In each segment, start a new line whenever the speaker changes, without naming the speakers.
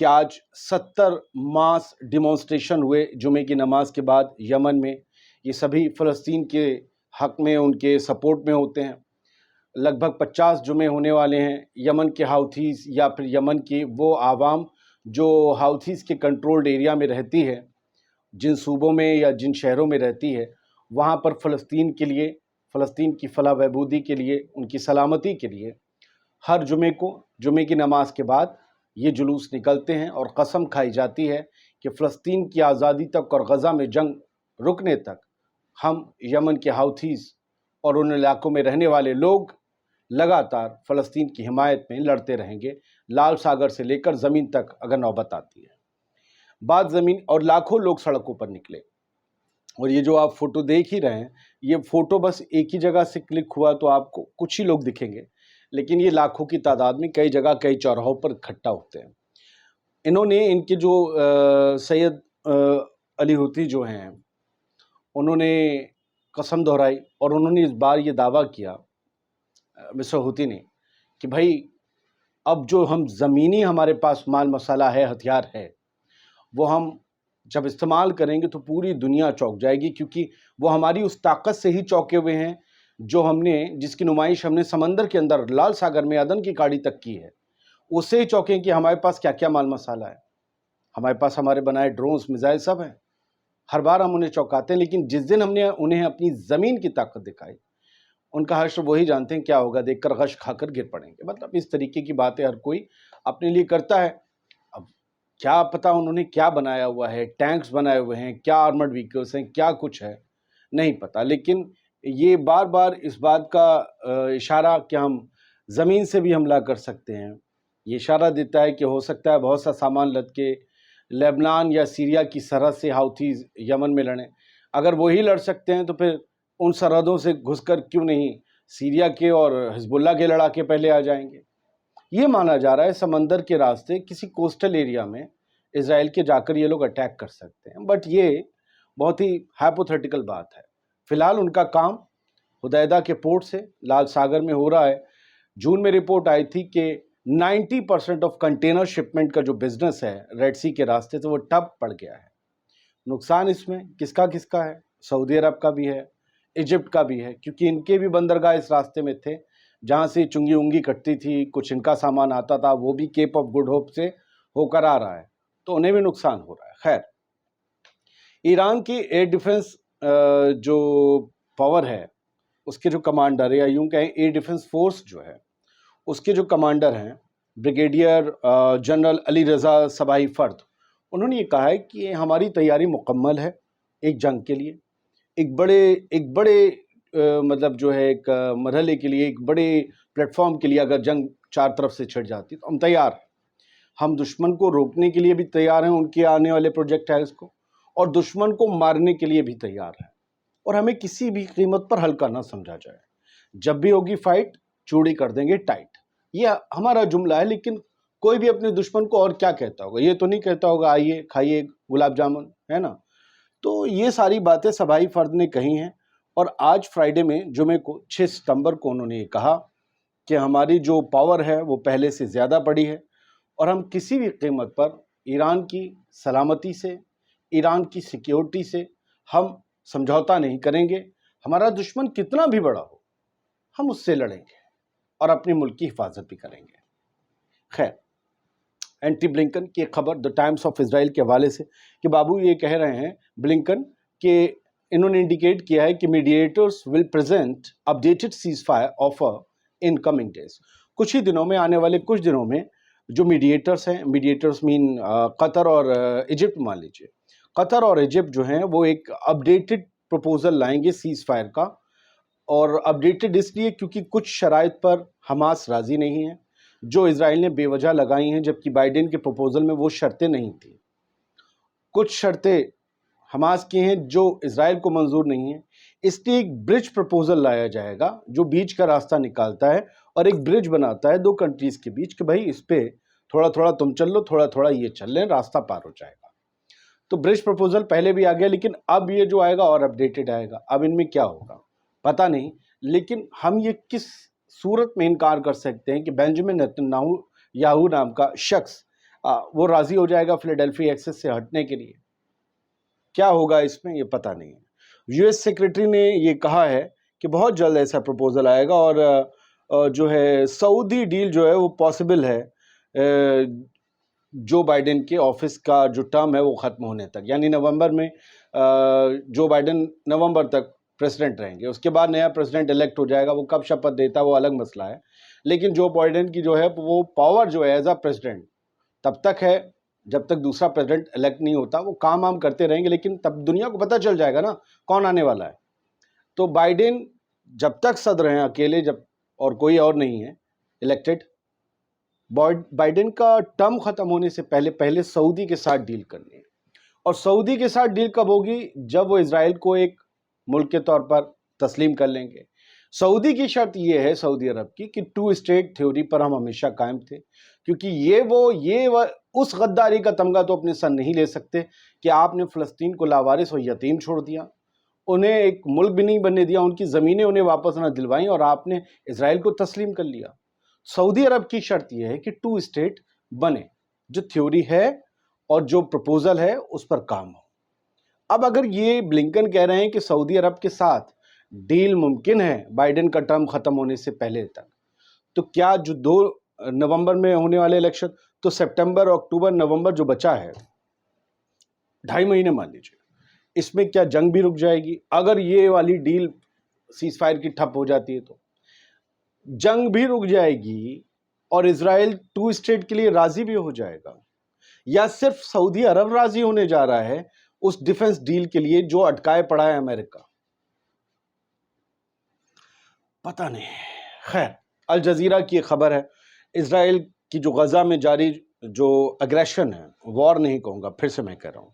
کہ آج 70 ماس ڈیمانسٹریشن ہوئے جمعے کی نماز کے بعد یمن میں. یہ سبھی فلسطین کے حق میں ان کے سپورٹ میں ہوتے ہیں. لگ بھگ 50 جمعے ہونے والے ہیں. یمن کے ہاؤتھیز یا پھر یمن کی وہ عوام جو ہاؤتھیز کے کنٹرولڈ ایریا میں رہتی ہے، جن صوبوں میں یا جن شہروں میں رہتی ہے، وہاں پر فلسطین کے لیے، فلسطین کی فلاح بہبودی کے لیے، ان کی سلامتی کے لیے ہر جمعے کو، جمعے کی نماز کے بعد یہ جلوس نکلتے ہیں اور قسم کھائی جاتی ہے کہ فلسطین کی آزادی تک اور غزہ میں جنگ رکنے تک ہم یمن کے ہاؤتھیز اور ان علاقوں میں رہنے والے لوگ لگاتار فلسطین کی حمایت میں لڑتے رہیں گے، لال ساگر سے لے کر زمین تک اگر نوبت آتی ہے. بات زمین اور لاکھوں لوگ سڑکوں پر نکلے. اور یہ جو آپ فوٹو دیکھ ہی رہے ہیں، یہ فوٹو بس ایک ہی جگہ سے کلک ہوا تو آپ کو کچھ ہی لوگ دکھیں گے، لیکن یہ لاکھوں کی تعداد میں کئی جگہ کئی چوراہوں پر اکٹھا ہوتے ہیں. انہوں نے ان کے جو سید علی ہوتی جو ہیں، انہوں نے قسم دہرائی اور انہوں نے اس بار یہ دعویٰ کیا، مسٹر ہوتی نے، کہ بھائی اب جو ہم زمینی ہمارے پاس مال مسالہ ہے، ہتھیار ہے، وہ ہم جب استعمال کریں گے تو پوری دنیا چونک جائے گی، کیونکہ وہ ہماری اس طاقت سے ہی چونکے ہوئے ہیں جو ہم نے، جس کی نمائش ہم نے سمندر کے اندر لال ساگر میں عدن کی کاڑی تک کی ہے. اس سے ہی چونکیں کہ ہمارے پاس کیا کیا مال مسالہ ہے. ہمارے پاس ہمارے بنائے ڈرونز، میزائل سب ہیں. ہر بار ہم انہیں چونکاتے ہیں، لیکن جس دن ہم نے انہیں اپنی زمین کی طاقت دکھائی، ان کا حشر وہی جانتے ہیں کیا ہوگا، دیکھ کر غش کھا کر گر پڑیں گے. مطلب اس طریقے کی باتیں ہر کوئی اپنے لیے کرتا ہے. اب کیا پتا انہوں نے کیا بنایا ہوا ہے، ٹینکس بنائے ہوئے ہیں، کیا آرمڈ وہیکلس ہیں، کیا کچھ ہے نہیں پتا. لیکن یہ بار بار اس بات کا اشارہ کہ ہم زمین سے بھی حملہ کر سکتے ہیں، یہ اشارہ دیتا ہے کہ ہو سکتا ہے بہت سا سامان لد کے لیبنان یا سیریا کی سرحد سے ہاؤتھیز یمن میں لڑیں. اگر وہی لڑ سکتے ہیں تو پھر ان سرحدوں سے گھس کر کیوں نہیں سیریا کے اور حزب اللہ کے لڑاکے پہلے آ جائیں گے. یہ مانا جا رہا ہے سمندر کے راستے کسی کوسٹل ایریا میں اسرائیل کے جا کر یہ لوگ اٹیک کر سکتے ہیں، بٹ یہ بہت ہی ہائپوتھیٹیکل بات ہے. فی الحال ان کا کام حدیدہ کے پورٹ سے لال ساگر میں ہو رہا ہے. جون میں رپورٹ آئی تھی کہ 90% آف کنٹینر شپمنٹ کا جو بزنس ہے ریڈ سی کے راستے سے وہ ٹپ پڑ گیا ہے. نقصان اس میں کس کا ہے؟ سعودی عرب کا بھی ہے، ایجپٹ کا بھی ہے، کیونکہ ان کے بھی بندرگاہ اس راستے میں تھے جہاں سے چنگی انگی کٹتی تھی، کچھ ان کا سامان آتا تھا، وہ بھی کیپ آف گڈ ہوپ سے ہو کر آ رہا ہے، تو انہیں بھی نقصان ہو رہا ہے. خیر، ایران کی ایئر ڈیفنس جو پاور ہے، اس کے جو کمانڈر یا یوں کہیں ایئر ڈیفنس فورس جو ہے، اس کے جو کمانڈر ہیں بریگیڈیئر جنرل علی رضا صباحی فرد، انہوں نے یہ کہا ہے کہ ہماری تیاری مکمل ہے ایک جنگ کے لیے، ایک بڑے مطلب جو ہے ایک مرحلے کے لیے، ایک بڑے پلیٹ فارم کے لیے. اگر جنگ چار طرف سے چھڑ جاتی تو ہم تیار ہیں. ہم دشمن کو روکنے کے لیے بھی تیار ہیں، ان کے آنے والے پروجیکٹائلز کو، اور دشمن کو مارنے کے لیے بھی تیار ہیں، اور ہمیں کسی بھی قیمت پر ہلکا نہ سمجھا جائے. جب بھی ہوگی فائٹ چوڑی کر دیں گے ٹائٹ. یہ ہمارا جملہ ہے. لیکن کوئی بھی اپنے دشمن کو اور کیا کہتا ہوگا؟ یہ تو نہیں کہتا ہوگا آئیے کھائیے گلاب جامن، ہے نا؟ تو یہ ساری باتیں صباحی فرد نے کہی ہیں. اور آج فرائیڈے میں جمعے کو 6 ستمبر کو انہوں نے یہ کہا کہ ہماری جو پاور ہے وہ پہلے سے زیادہ بڑی ہے، اور ہم کسی بھی قیمت پر ایران کی سلامتی سے، ایران کی سیکیورٹی سے ہم سمجھوتا نہیں کریں گے. ہمارا دشمن کتنا بھی بڑا ہو، ہم اس سے لڑیں گے اور اپنے ملک کی حفاظت بھی کریں گے. خیر، اینٹی بلنکن کی ایک خبر دا ٹائمز آف اسرائیل کے حوالے سے کہ بابو یہ کہہ رہے ہیں بلنکن کہ انہوں نے انڈیکیٹ کیا ہے کہ mediators will present updated ceasefire offer in coming days. کچھ ہی دنوں میں، آنے والے کچھ دنوں میں جو میڈیٹرز ہیں، میڈیٹرز مین قطر اور ایجپٹ، مان لیجیے قطر اور ایجپٹ جو ہیں وہ ایک اپڈیٹڈ پروپوزل لائیں گے سیز فائر کا. اور اپڈیٹڈ اس لیے کیونکہ کچھ شرائط پر حماس راضی نہیں ہے جو اسرائیل نے بے وجہ لگائی ہیں، جبکہ بائیڈن کے پروپوزل میں وہ شرطیں نہیں تھیں. کچھ شرطیں حماس کی ہیں جو اسرائیل کو منظور نہیں ہیں. اس لیے ایک برج پروپوزل لایا جائے گا جو بیچ کا راستہ نکالتا ہے اور ایک برج بناتا ہے دو کنٹریز کے بیچ کہ بھائی اس پہ تھوڑا تھوڑا تم چل لو، تھوڑا تھوڑا یہ چل لیں، راستہ پار ہو جائے گا. تو برج پروپوزل پہلے بھی آ گیا، لیکن اب یہ جو آئے گا اور اپڈیٹڈ آئے گا. اب ان میں کیا ہوگا پتہ نہیں، لیکن ہم یہ کس صورت میں انکار کر سکتے ہیں کہ بینجامن نیتن یاہو نام کا شخص وہ راضی ہو جائے گا فیلاڈیلفیا ایکسس سے ہٹنے کے لیے. کیا ہوگا اس میں یہ پتہ نہیں ہے. یو ایس سیکریٹری نے یہ کہا ہے کہ بہت جلد ایسا پروپوزل آئے گا اور جو ہے سعودی ڈیل جو ہے وہ پاسبل ہے جو بائیڈن کے آفس کا جو ٹرم ہے وہ ختم ہونے تک، یعنی نومبر میں جو بائیڈن نومبر تک پریزیڈنٹ رہیں گے. اس کے بعد نیا پریزیڈنٹ الیکٹ ہو جائے گا، وہ کب شپت دیتا ہے وہ الگ مسئلہ ہے. لیکن جو بائیڈن کی جو ہے وہ پاور جو ہے ایز اے پریزیڈنٹ تب تک ہے جب تک دوسرا پریزیڈنٹ الیکٹ نہیں ہوتا. وہ کام کرتے رہیں گے، لیکن تب دنیا کو پتہ چل جائے گا نا کون آنے والا ہے. تو بائیڈن جب تک صدر ہیں اکیلے، جب اور کوئی اور نہیں ہے الیکٹڈ، بائیڈن کا ٹرم ختم ہونے سے پہلے سعودی کے ساتھ ڈیل کرنی ہے. اور سعودی کے ساتھ ڈیل کب ہوگی؟ جب وہ اسرائیل کو ایک ملک کے طور پر تسلیم کر لیں گے. سعودی کی شرط یہ ہے، سعودی عرب کی، کہ 2 اسٹیٹ تھیوری پر ہم ہمیشہ قائم تھے، کیونکہ یہ اس غداری کا تمغہ تو اپنے سر نہیں لے سکتے کہ آپ نے فلسطین کو لاوارث اور یتیم چھوڑ دیا، انہیں ایک ملک بھی نہیں بننے دیا، ان کی زمینیں انہیں واپس نہ دلوائیں، اور آپ نے اسرائیل کو تسلیم کر لیا. سعودی عرب کی شرط یہ ہے کہ 2 اسٹیٹ بنے، جو تھیوری ہے اور جو پروپوزل ہے اس پر کام ہو. اب اگر یہ بلنکن کہہ رہے ہیں کہ سعودی عرب کے ساتھ ڈیل ممکن ہے بائیڈن کا ٹرم ختم ہونے سے پہلے تک، تو کیا جو 2 نومبر میں ہونے والے الیکشن، تو سپٹمبر، اکتوبر، نومبر جو بچا ہے 2.5 مہینے مان لیجیے، اس میں کیا جنگ بھی رک جائے گی؟ اگر یہ والی ڈیل سیز فائر کی ٹھپ ہو جاتی ہے تو جنگ بھی رک جائے گی اور اسرائیل 2 اسٹیٹ کے لیے راضی بھی ہو جائے گا، یا صرف سعودی عرب راضی ہونے جا رہا ہے اس ڈیفنس ڈیل کے لیے جو اٹکائے پڑا ہے امریکہ؟ پتہ نہیں. خیر، الجزیرہ کی خبر ہے، اسرائیل کی جو غزہ میں جاری جو اگریشن ہے، وار نہیں کہوں گا، پھر سے میں کہہ رہا ہوں،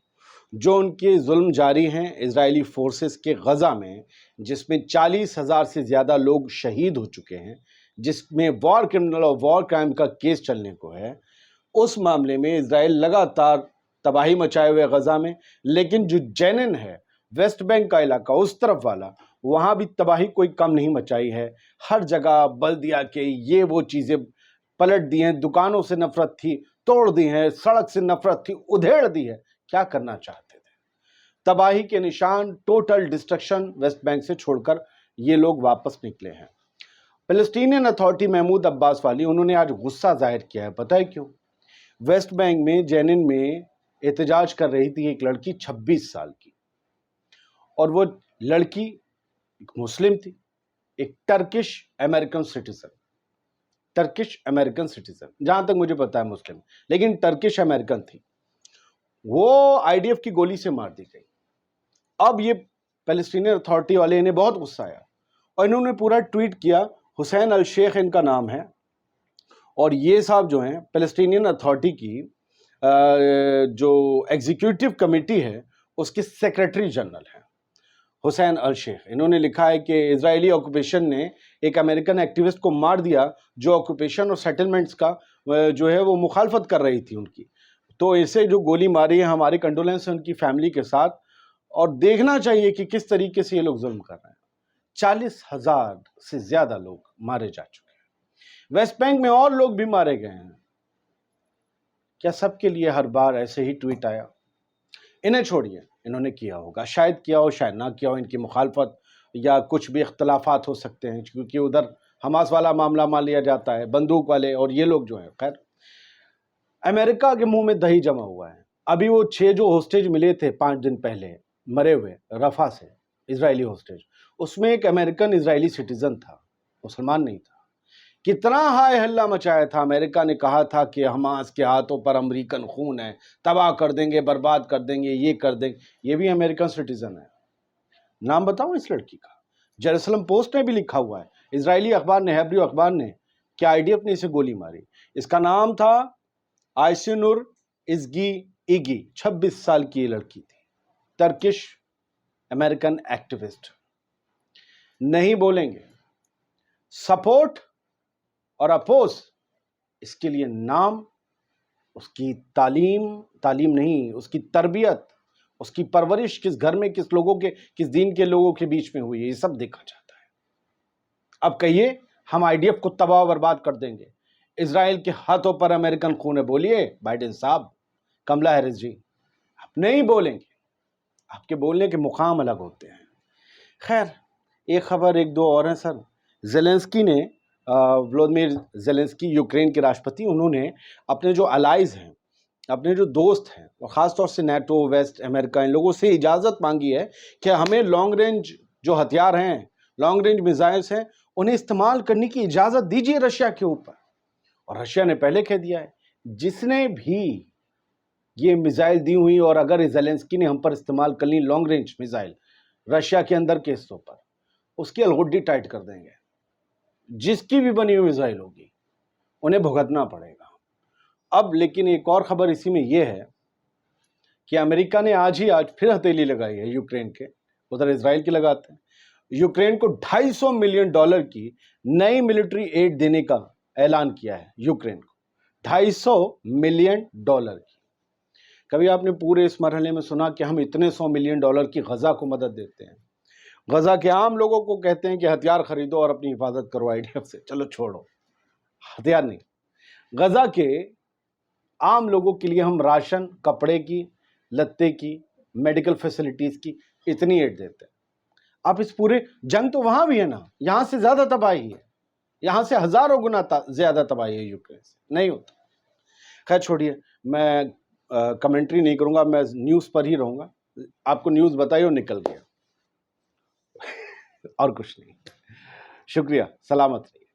جو ان کے ظلم جاری ہیں اسرائیلی فورسز کے غزہ میں، جس میں 40,000 سے زیادہ لوگ شہید ہو چکے ہیں، جس میں وار کرمنل اور وار کرائم کا کیس چلنے کو ہے، اس معاملے میں اسرائیل لگاتار تباہی مچائے ہوئے غزہ میں. لیکن جو جینن ہے، ویسٹ بینک کا علاقہ، اس طرف والا، وہاں بھی تباہی کوئی کم نہیں مچائی ہے. ہر جگہ بلدیہ کے یہ وہ چیزیں پلٹ دی ہیں، دکانوں سے نفرت تھی توڑ دی ہیں، سڑک سے نفرت تھی ادھیڑ دی ہے. کیا کرنا چاہتے تھے؟ تباہی کے نشان، ٹوٹل ڈسٹرکشن ویسٹ بینک سے چھوڑ کر یہ لوگ واپس نکلے ہیں. فلسطینین اتھارٹی محمود عباس والی، انہوں نے آج غصہ ظاہر کیا ہے. پتہ ہے کیوں؟ ویسٹ بینک میں جینن میں احتجاج کر رہی تھی ایک لڑکی 26 سال کی، اور وہ لڑکی ایک مسلم تھی، ایک ٹرکش امریکن سٹیزن، جہاں تک مجھے پتا ہے مسلم، لیکن ٹرکش امریکن تھی. وہ آئی ڈی ایف کی گولی سے مار دی گئی. اب یہ فلسطینی اتھارٹی والے انہیں بہت غصہ آیا اور انہوں نے پورا ٹویٹ کیا. حسین الشیخ ان کا نام ہے، اور یہ صاحب جو ہیں فلسطینین اتھارٹی کی جو ایگزیکیوٹیو کمیٹی ہے اس کے سیکریٹری جنرل ہیں حسین الشیخ. انہوں نے لکھا ہے کہ اسرائیلی آکوپیشن نے ایک امریکن ایکٹیوسٹ کو مار دیا جو آکوپیشن اور سیٹلمنٹس کا جو ہے وہ مخالفت کر رہی تھی ان کی. تو اسے جو گولی ماری ہے، ہماری کنڈولنس ہے ان کی فیملی کے ساتھ، اور دیکھنا چاہیے کہ کس طریقے سے یہ لوگ ظلم کر رہے ہیں. 40,000 سے زیادہ لوگ مارے جا چکے ہیں. ویسٹ بینک میں اور لوگ بھی مارے گئے ہیں. کیا سب کے لیے ہر بار ایسے ہی ٹویٹ آیا؟ انہیں چھوڑیے، انہوں نے کیا ہوگا، شاید کیا ہو شاید نہ کیا ہو، ان کی مخالفت یا کچھ بھی اختلافات ہو سکتے ہیں، کیونکہ ادھر حماس والا معاملہ مان لیا جاتا ہے، بندوق والے اور یہ لوگ جو ہیں. خیر، امریکہ کے منہ میں دہی جمع ہوا ہے. ابھی وہ 6 جو ہوسٹیج ملے تھے 5 دن پہلے مرے ہوئے رفح سے، اسرائیلی ہوسٹیج، اس میں ایک امریکن اسرائیلی سٹیزن تھا، مسلمان نہیں تھا. کتنا ہائے ہلہ مچایا تھا. امریکہ نے کہا تھا کہ حماس کے ہاتھوں پر امریکن خون ہے، تباہ کر دیں گے، برباد کر دیں گے، یہ کر دیں گے. یہ بھی امریکن سٹیزن ہے. نام بتاؤں اس لڑکی کا؟ جیروسلم پوسٹ نے بھی لکھا ہوا ہے، اسرائیلی اخبار نے، ہیبریو اخبار نے، کہ آئی ڈی ایف نے اسے گولی ماری. اس کا نام تھا آئسنور ازگی ایگی. 26 سال کی یہ لڑکی تھی، ترکش امریکن ایکٹیوسٹ. نہیں بولیں گے سپورٹ اور اپوز، اس کے لیے نام، اس کی تعلیم نہیں، اس کی تربیت، اس کی پرورش کس گھر میں، کس لوگوں کے، کس دین کے لوگوں کے بیچ میں ہوئی ہے، یہ سب دیکھا جاتا ہے. اب کہیے ہم آئی ڈی ایف کو تباہ و برباد کر دیں گے. اسرائیل کے ہاتھوں پر امریکن خون ہے. بولیے بائیڈن صاحب, کملا ہیرس جی, آپ نہیں بولیں گے, آپ کے بولنے کے مقام الگ ہوتے ہیں. خیر, ایک خبر ایک دو اور ہیں سر. زیلنسکی نے, ولودیمیر زیلنسکی یوکرین کے راشٹرپتی, انہوں نے اپنے جو الائز ہیں, اپنے جو دوست ہیں, اور خاص طور سے نیٹو, ویسٹ امریکہ, ان لوگوں سے اجازت مانگی ہے کہ ہمیں لانگ رینج جو ہتھیار ہیں, لانگ رینج میزائلز ہیں, انہیں استعمال کرنے کی اجازت دیجیے رشیا کے اوپر. اور رشیا نے پہلے کہہ دیا ہے, جس نے بھی یہ میزائل دی ہوئی اور اگر زیلنسکی نے ہم پر استعمال کر لی لانگ رینج میزائل رشیا کے اندر کے حصوں پر, اس کی الگوڈی ٹائٹ کر دیں گے. جس کی بھی بنی ہوئی میزائل ہوگی انہیں بھگتنا پڑے گا. اب لیکن ایک اور خبر اسی میں یہ ہے کہ امریکہ نے آج پھر ہتھیلی لگائی ہے یوکرین کے, ادھر اسرائیل کی لگاتے ہیں. یوکرین کو $250 ملین کی نئی ملٹری ایڈ دینے کا اعلان کیا ہے یوکرین کو. $250 ملین کی. کبھی آپ نے پورے اس مرحلے میں سنا کہ ہم اتنے $100 ملین کی غزہ کو مدد دیتے ہیں؟ غزہ کے عام لوگوں کو کہتے ہیں کہ ہتھیار خریدو اور اپنی حفاظت کرو IDF سے. چلو چھوڑو, ہتھیار نہیں. غزہ کے عام لوگوں کے لیے ہم راشن, کپڑے کی, لتے کی, میڈیکل فیسلٹیز کی اتنی ایڈ دیتے ہیں. آپ اس پورے جنگ تو وہاں بھی ہے نا, یہاں سے زیادہ تباہی ہے, یہاں سے ہزاروں گنا زیادہ تباہی ہے یوکرین سے. نہیں ہوتا. خیر چھوڑیے, میں کمنٹری نہیں کروں گا, میں نیوز پر ہی رہوں گا. آپ کو نیوز بتائی اور نکل گیا, اور کچھ نہیں. شکریہ, سلامت رہیے.